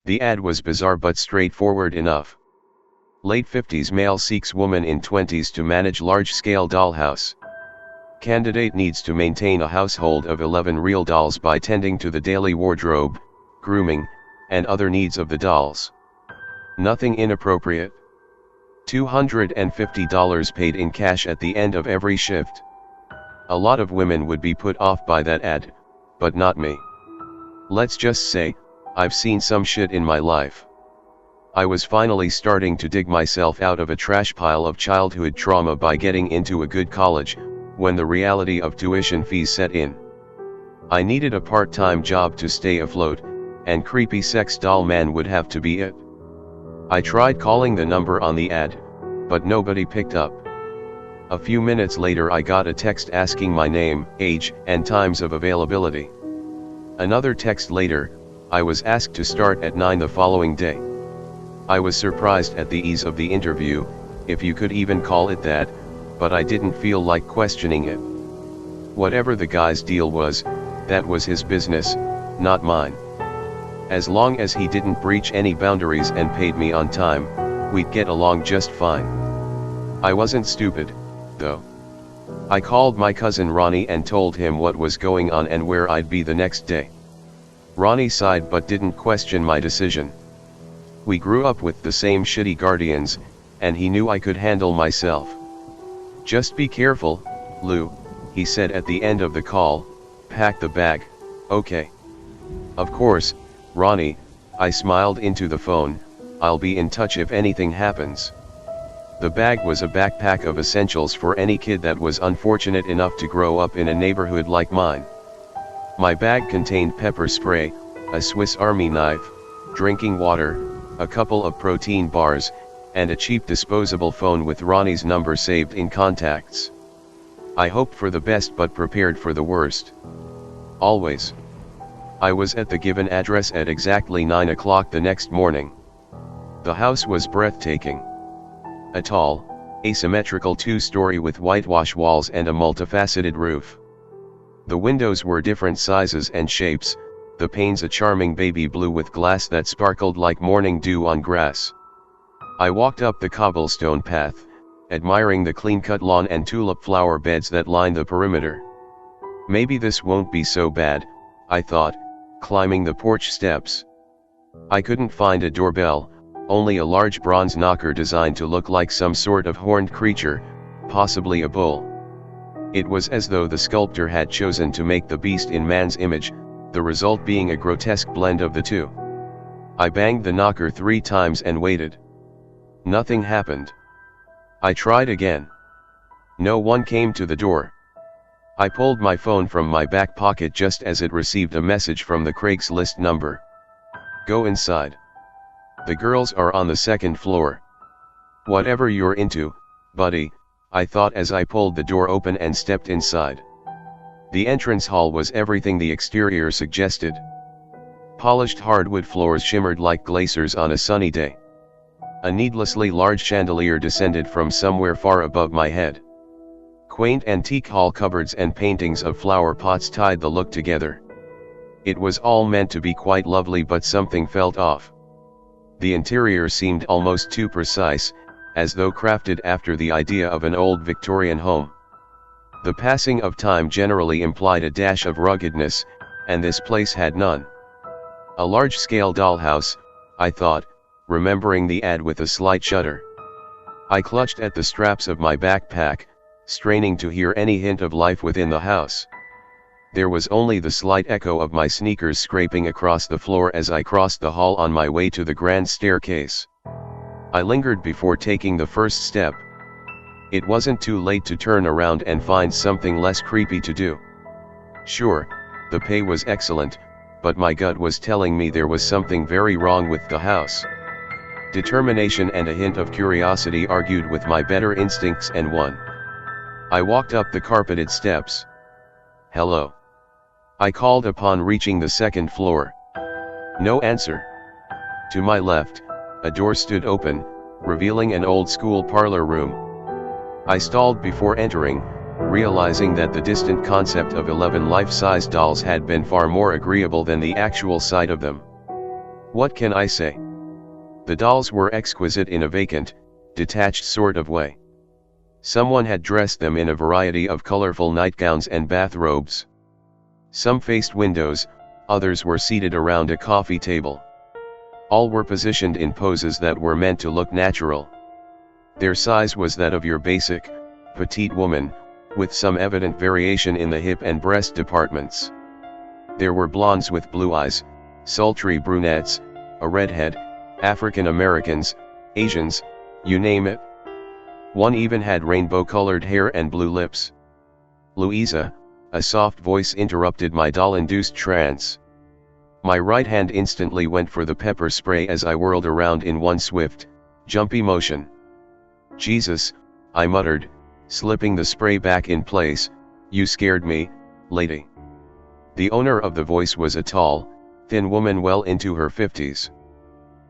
The ad was bizarre but straightforward enough. Late 50s male seeks woman in 20s to manage large-scale dollhouse. Candidate needs to maintain a household of 11 real dolls by tending to the daily wardrobe, grooming, and other needs of the dolls. Nothing inappropriate. $250 paid in cash at the end of every shift. A lot of women would be put off by that ad, but not me. Let's just say, I've seen some shit in my life. I was finally starting to dig myself out of a trash pile of childhood trauma by getting into a good college, when the reality of tuition fees set in. I needed a part-time job to stay afloat, and creepy sex doll man would have to be it. I tried calling the number on the ad, but nobody picked up. A few minutes later I got a text asking my name, age, and times of availability. Another text later, I was asked to start at 9 the following day. I was surprised at the ease of the interview, if you could even call it that, but I didn't feel like questioning it. Whatever the guy's deal was, that was his business, not mine. As long as he didn't breach any boundaries and paid me on time, we'd get along just fine. I wasn't stupid, though. I called my cousin Ronnie and told him what was going on and where I'd be the next day. Ronnie sighed but didn't question my decision. We grew up with the same shitty guardians, and he knew I could handle myself. Just be careful, Lou, he said at the end of the call, pack the bag, okay? Of course, Ronnie, I smiled into the phone, I'll be in touch if anything happens. The bag was a backpack of essentials for any kid that was unfortunate enough to grow up in a neighborhood like mine. My bag contained pepper spray, a Swiss Army knife, drinking water, a couple of protein bars, and a cheap disposable phone with Ronnie's number saved in contacts. I hoped for the best but prepared for the worst. Always. I was at the given address at exactly 9 o'clock the next morning. The house was breathtaking. A tall, asymmetrical two-story with whitewash walls and a multifaceted roof. The windows were different sizes and shapes, the panes a charming baby blue with glass that sparkled like morning dew on grass. I walked up the cobblestone path, admiring the clean-cut lawn and tulip flower beds that lined the perimeter. Maybe this won't be so bad, I thought, climbing the porch steps. I couldn't find a doorbell, only a large bronze knocker designed to look like some sort of horned creature, possibly a bull. It was as though the sculptor had chosen to make the beast in man's image, the result being a grotesque blend of the two. I banged the knocker 3 times and waited. Nothing happened. I tried again. No one came to the door. I pulled my phone from my back pocket just as it received a message from the Craigslist number. Go inside. The girls are on the 2nd floor. Whatever you're into, buddy, I thought as I pulled the door open and stepped inside. The entrance hall was everything the exterior suggested. Polished hardwood floors shimmered like glaciers on a sunny day. A needlessly large chandelier descended from somewhere far above my head. Quaint antique hall cupboards and paintings of flower pots tied the look together. It was all meant to be quite lovely, but something felt off. The interior seemed almost too precise, as though crafted after the idea of an old Victorian home. The passing of time generally implied a dash of ruggedness, and this place had none. A large-scale dollhouse, I thought, remembering the ad with a slight shudder. I clutched at the straps of my backpack, straining to hear any hint of life within the house. There was only the slight echo of my sneakers scraping across the floor as I crossed the hall on my way to the grand staircase. I lingered before taking the first step. It wasn't too late to turn around and find something less creepy to do. Sure, the pay was excellent, but my gut was telling me there was something very wrong with the house. Determination and a hint of curiosity argued with my better instincts and won. I walked up the carpeted steps. Hello. I called upon reaching the 2nd floor. No answer. To my left, a door stood open, revealing an old-school parlor room. I stalled before entering, realizing that the distant concept of 11 life-size dolls had been far more agreeable than the actual sight of them. What can I say? The dolls were exquisite in a vacant, detached sort of way. Someone had dressed them in a variety of colorful nightgowns and bathrobes. Some faced windows, others were seated around a coffee table. All were positioned in poses that were meant to look natural. Their size was that of your basic, petite woman, with some evident variation in the hip and breast departments. There were blondes with blue eyes, sultry brunettes, a redhead, African Americans, Asians, you name it. One even had rainbow-colored hair and blue lips. "Louisa," a soft voice interrupted my doll-induced trance. My right hand instantly went for the pepper spray as I whirled around in one swift, jumpy motion. "Jesus," I muttered, slipping the spray back in place, "you scared me, lady." The owner of the voice was a tall, thin woman well into her 50s.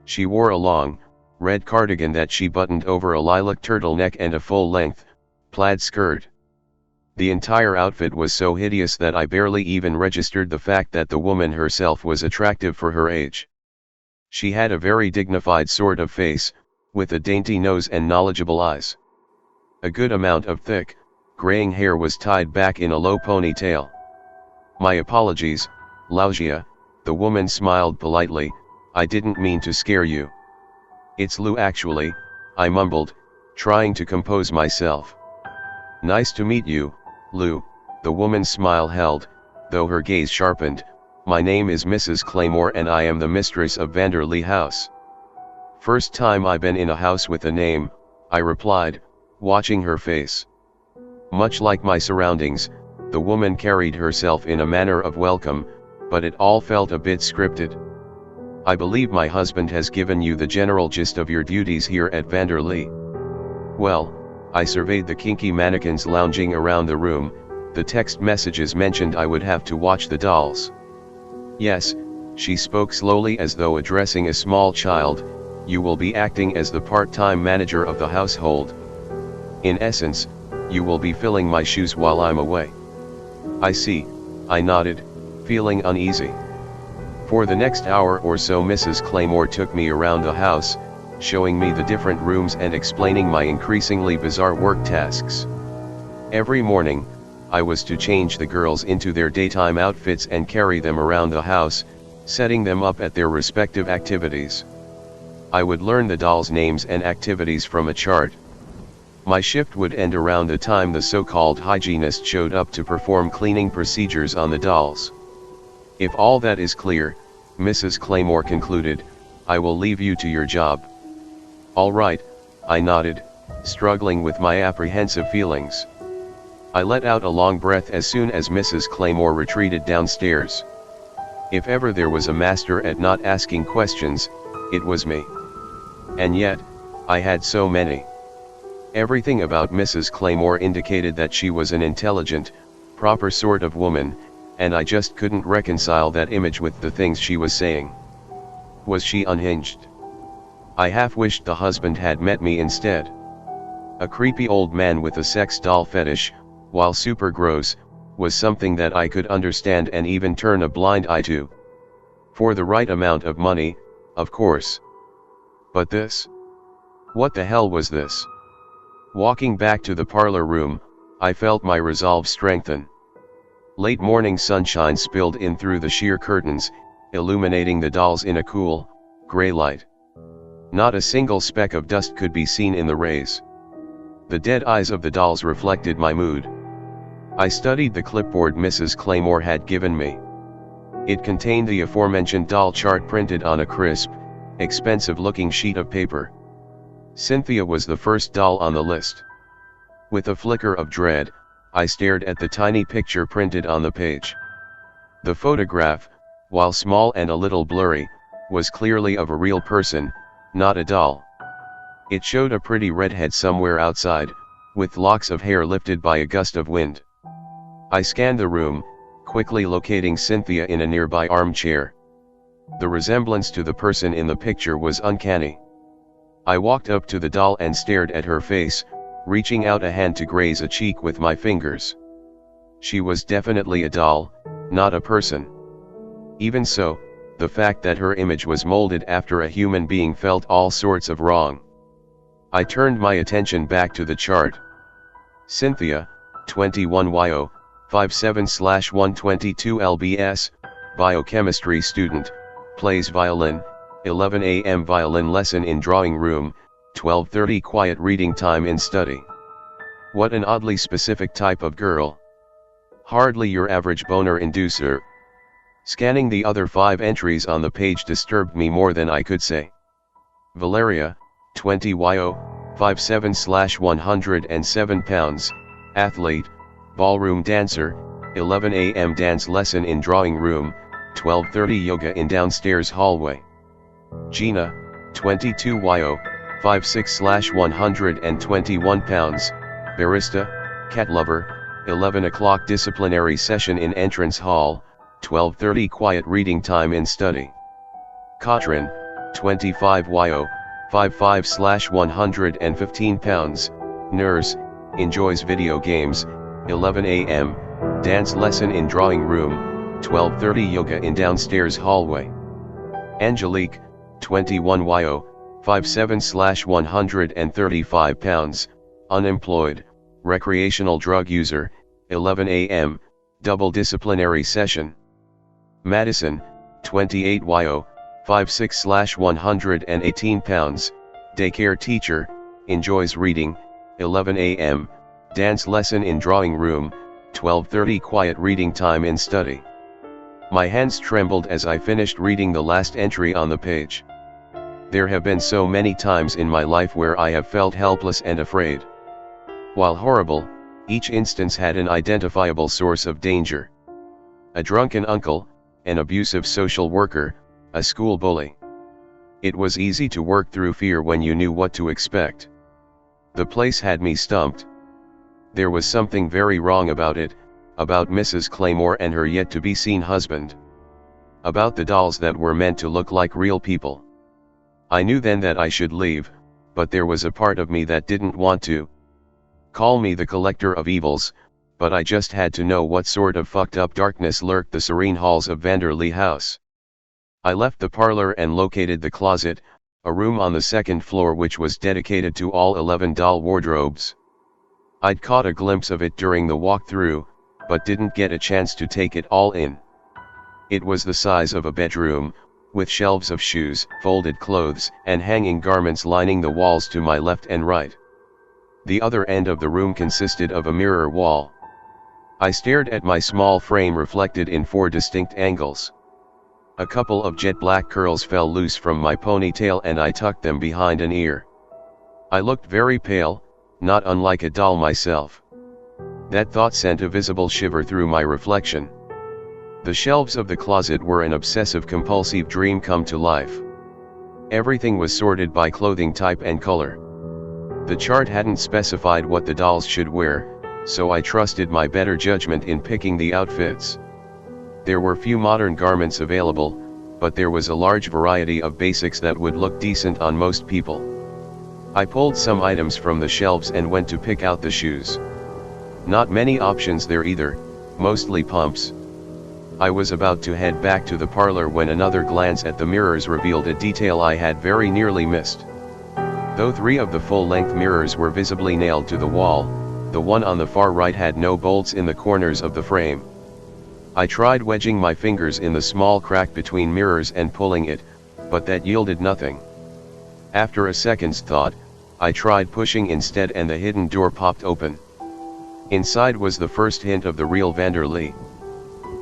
She wore a long, red cardigan that she buttoned over a lilac turtleneck and a full-length, plaid skirt. The entire outfit was so hideous that I barely even registered the fact that the woman herself was attractive for her age. She had a very dignified sort of face, with a dainty nose and knowledgeable eyes. A good amount of thick, graying hair was tied back in a low ponytail. "My apologies, Laugia," the woman smiled politely, "I didn't mean to scare you." "It's Lou actually," I mumbled, trying to compose myself. "Nice to meet you, Lou," the woman's smile held, though her gaze sharpened. "My name is Mrs. Claymore and I am the mistress of Vanderley House." "First time I been in a house with a name," I replied, watching her face. Much like my surroundings, the woman carried herself in a manner of welcome, but it all felt a bit scripted. "I believe my husband has given you the general gist of your duties here at Vanderley." "Well," I surveyed the kinky mannequins lounging around the room, "the text messages mentioned I would have to watch the dolls." "Yes," she spoke slowly as though addressing a small child, "you will be acting as the part-time manager of the household. In essence, you will be filling my shoes while I'm away." "I see," I nodded, feeling uneasy. For the next hour or so Mrs. Claymore took me around the house, showing me the different rooms and explaining my increasingly bizarre work tasks. Every morning, I was to change the girls into their daytime outfits and carry them around the house, setting them up at their respective activities. I would learn the dolls' names and activities from a chart. My shift would end around the time the so-called hygienist showed up to perform cleaning procedures on the dolls. "If all that is clear," Mrs. Claymore concluded, "I will leave you to your job." "All right," I nodded, struggling with my apprehensive feelings. I let out a long breath as soon as Mrs. Claymore retreated downstairs. If ever there was a master at not asking questions, it was me. And yet, I had so many. Everything about Mrs. Claymore indicated that she was an intelligent, proper sort of woman, and I just couldn't reconcile that image with the things she was saying. Was she unhinged? I half wished the husband had met me instead. A creepy old man with a sex doll fetish, while super gross, was something that I could understand and even turn a blind eye to. For the right amount of money, of course. But this? What the hell was this? Walking back to the parlor room, I felt my resolve strengthen. Late morning sunshine spilled in through the sheer curtains, illuminating the dolls in a cool, gray light. Not a single speck of dust could be seen in the rays. The dead eyes of the dolls reflected my mood. I studied the clipboard Mrs. Claymore had given me. It contained the aforementioned doll chart printed on a crisp, expensive-looking sheet of paper. Cynthia was the first doll on the list. With a flicker of dread, I stared at the tiny picture printed on the page. The photograph, while small and a little blurry, was clearly of a real person, not a doll. It showed a pretty redhead somewhere outside, with locks of hair lifted by a gust of wind. I scanned the room, quickly locating Cynthia in a nearby armchair. The resemblance to the person in the picture was uncanny. I walked up to the doll and stared at her face, reaching out a hand to graze a cheek with my fingers. She was definitely a doll, not a person. Even so, the fact that her image was molded after a human being felt all sorts of wrong. I turned my attention back to the chart. Cynthia, 21yo, 57/122 lbs, biochemistry student, plays violin, 11 a.m. violin lesson in drawing room, 12:30 quiet reading time in study. What an oddly specific type of girl. Hardly your average boner inducer. Scanning the other 5 entries on the page disturbed me more than I could say. Valeria, 20yo, 57/107 pounds, athlete, ballroom dancer, 11 a.m. dance lesson in drawing room, 12:30 yoga in downstairs hallway. Gina, 22yo, 56/121 pounds, barista, cat lover, 11 o'clock disciplinary session in entrance hall, 12:30 quiet reading time in study. Katrin, 25yo, 55/115 pounds, nurse, enjoys video games, 11 a.m., dance lesson in drawing room, 12:30 yoga in downstairs hallway. Angelique, 21yo, 57/135 pounds, unemployed, recreational drug user, 11 a.m., double disciplinary session. Madison, 28yo, 56/118 pounds, daycare teacher, enjoys reading, 11 a.m., dance lesson in drawing room, 12:30 quiet reading time in study. My hands trembled as I finished reading the last entry on the page. There have been so many times in my life where I have felt helpless and afraid. While horrible, each instance had an identifiable source of danger. A drunken uncle, an abusive social worker, a school bully. It was easy to work through fear when you knew what to expect. The place had me stumped. There was something very wrong about it, about Mrs. Claymore and her yet-to-be-seen husband. About the dolls that were meant to look like real people. I knew then that I should leave, but there was a part of me that didn't want to. Call me the collector of evils, but I just had to know what sort of fucked up darkness lurked the serene halls of Vanderlei House. I left the parlor and located the closet, a room on the second floor which was dedicated to all 11 doll wardrobes. I'd caught a glimpse of it during the walkthrough, but didn't get a chance to take it all in. It was the size of a bedroom, with shelves of shoes, folded clothes, and hanging garments lining the walls to my left and right. The other end of the room consisted of a mirror wall. I stared at my small frame reflected in 4 distinct angles. A couple of jet black curls fell loose from my ponytail and I tucked them behind an ear. I looked very pale, not unlike a doll myself. That thought sent a visible shiver through my reflection. The shelves of the closet were an obsessive-compulsive dream come to life. Everything was sorted by clothing type and color. The chart hadn't specified what the dolls should wear, so I trusted my better judgment in picking the outfits. There were few modern garments available, but there was a large variety of basics that would look decent on most people. I pulled some items from the shelves and went to pick out the shoes. Not many options there either, mostly pumps. I was about to head back to the parlor when another glance at the mirrors revealed a detail I had very nearly missed. Though 3 of the full-length mirrors were visibly nailed to the wall, the one on the far right had no bolts in the corners of the frame. I tried wedging my fingers in the small crack between mirrors and pulling it, but that yielded nothing. After a second's thought, I tried pushing instead and the hidden door popped open. Inside was the first hint of the real Vanderlei.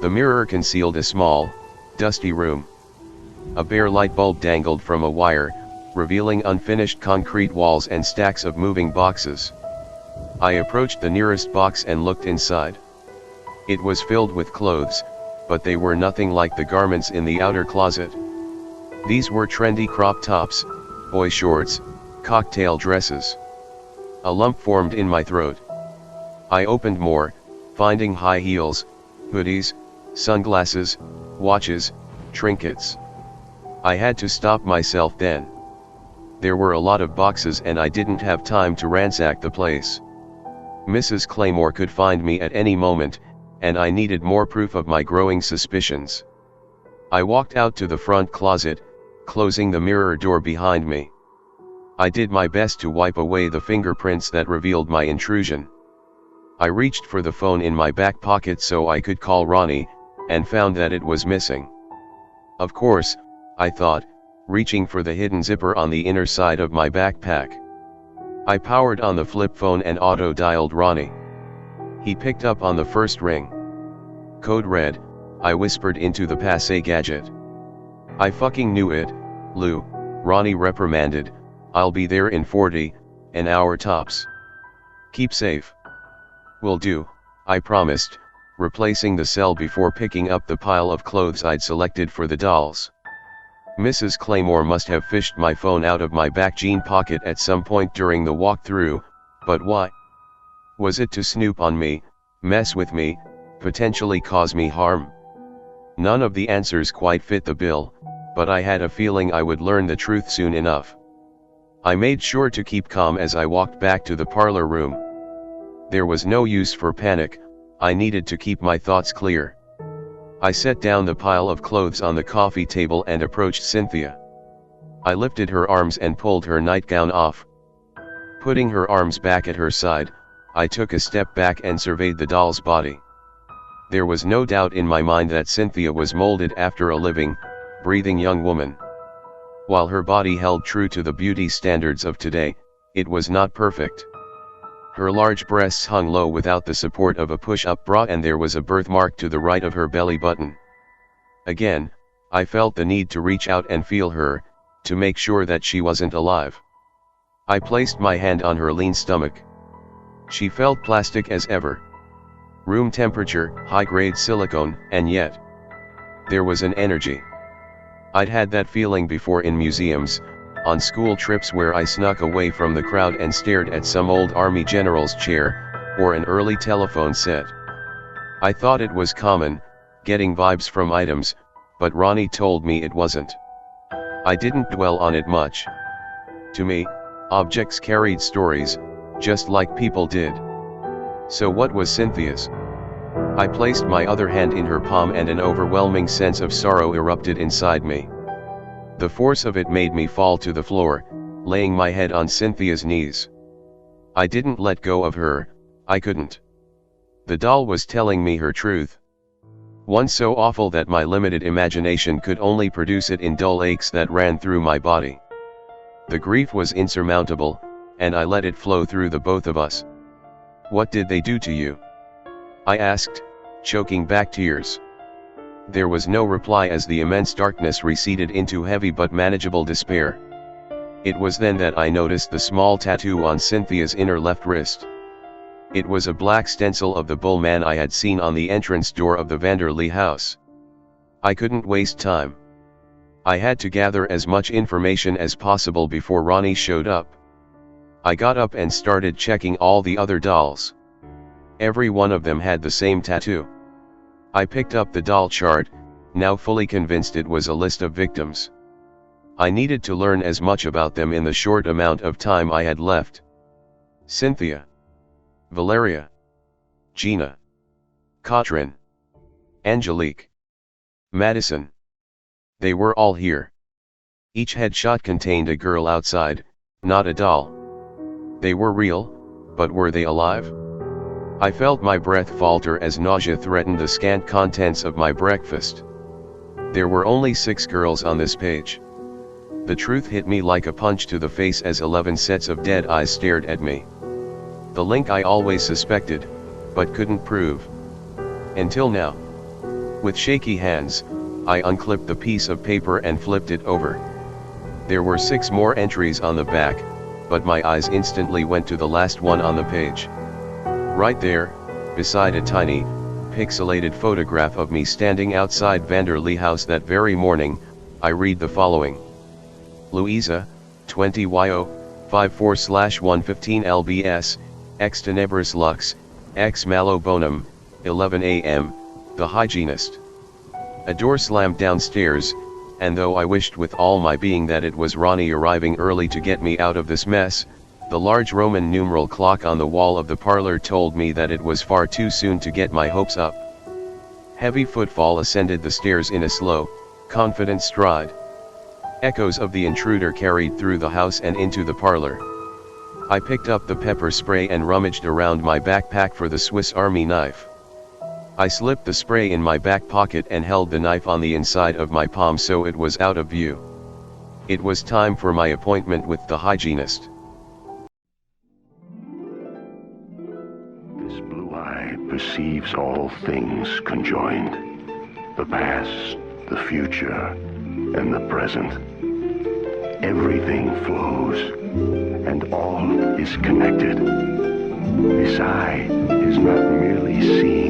The mirror concealed a small, dusty room. A bare light bulb dangled from a wire, revealing unfinished concrete walls and stacks of moving boxes. I approached the nearest box and looked inside. It was filled with clothes, but they were nothing like the garments in the outer closet. These were trendy crop tops, boy shorts, cocktail dresses. A lump formed in my throat. I opened more, finding high heels, hoodies, sunglasses, watches, trinkets. I had to stop myself then. There were a lot of boxes and I didn't have time to ransack the place. Mrs. Claymore could find me at any moment, and I needed more proof of my growing suspicions. I walked out to the front closet, closing the mirror door behind me. I did my best to wipe away the fingerprints that revealed my intrusion. I reached for the phone in my back pocket so I could call Ronnie, and found that it was missing. Of course, I thought, reaching for the hidden zipper on the inner side of my backpack. I powered on the flip phone and auto-dialed Ronnie. He picked up on the first ring. "Code red," I whispered into the passe gadget. "I fucking knew it, Lou," Ronnie reprimanded. "I'll be there in 40, an hour tops. Keep safe." "Will do," I promised, replacing the cell before picking up the pile of clothes I'd selected for the dolls. Mrs. Claymore must have fished my phone out of my back jean pocket at some point during the walkthrough, but why? Was it to snoop on me, mess with me, potentially cause me harm? None of the answers quite fit the bill, but I had a feeling I would learn the truth soon enough. I made sure to keep calm as I walked back to the parlor room. There was no use for panic, I needed to keep my thoughts clear. I set down the pile of clothes on the coffee table and approached Cynthia. I lifted her arms and pulled her nightgown off. Putting her arms back at her side, I took a step back and surveyed the doll's body. There was no doubt in my mind that Cynthia was molded after a living, breathing young woman. While her body held true to the beauty standards of today, it was not perfect. Her large breasts hung low without the support of a push-up bra, and there was a birthmark to the right of her belly button. Again, I felt the need to reach out and feel her, to make sure that she wasn't alive. I placed my hand on her lean stomach. She felt plastic as ever. Room temperature, high-grade silicone, and yet there was an energy. I'd had that feeling before in museums, on school trips where I snuck away from the crowd and stared at some old army general's chair, or an early telephone set. I thought it was common, getting vibes from items, but Ronnie told me it wasn't. I didn't dwell on it much. To me, objects carried stories, just like people did. So what was Cynthia's? I placed my other hand in her palm and an overwhelming sense of sorrow erupted inside me. The force of it made me fall to the floor, laying my head on Cynthia's knees. I didn't let go of her, I couldn't. The doll was telling me her truth. One so awful that my limited imagination could only produce it in dull aches that ran through my body. The grief was insurmountable, and I let it flow through the both of us. "What did they do to you?" I asked, choking back tears. There was no reply as the immense darkness receded into heavy but manageable despair. It was then that I noticed the small tattoo on Cynthia's inner left wrist. It was a black stencil of the bull man I had seen on the entrance door of the Vanderlee house. I couldn't waste time. I had to gather as much information as possible before Ronnie showed up. I got up and started checking all the other dolls. Every one of them had the same tattoo. I picked up the doll chart, now fully convinced it was a list of victims. I needed to learn as much about them in the short amount of time I had left. Cynthia, Valeria, Gina, Katrin, Angelique, Madison. They were all here. Each headshot contained a girl outside, not a doll. They were real, but were they alive? I felt my breath falter as nausea threatened the scant contents of my breakfast. There were only 6 girls on this page. The truth hit me like a punch to the face as 11 sets of dead eyes stared at me. The link I always suspected, but couldn't prove. Until now. With shaky hands, I unclipped the piece of paper and flipped it over. There were 6 more entries on the back, but my eyes instantly went to the last one on the page. Right there, beside a tiny, pixelated photograph of me standing outside Vanderlee House that very morning, I read the following. Louisa, 20 YO, 54/115 LBS, ex tenebris lux, ex malo bonum, 11 AM, the hygienist. A door slammed downstairs, and though I wished with all my being that it was Ronnie arriving early to get me out of this mess, the large Roman numeral clock on the wall of the parlor told me that it was far too soon to get my hopes up. Heavy footfall ascended the stairs in a slow, confident stride. Echoes of the intruder carried through the house and into the parlor. I picked up the pepper spray and rummaged around my backpack for the Swiss Army knife. I slipped the spray in my back pocket and held the knife on the inside of my palm so it was out of view. It was time for my appointment with the hygienist. This blue eye perceives all things conjoined. The past, the future, and the present. Everything flows, and all is connected. This eye is not merely seeing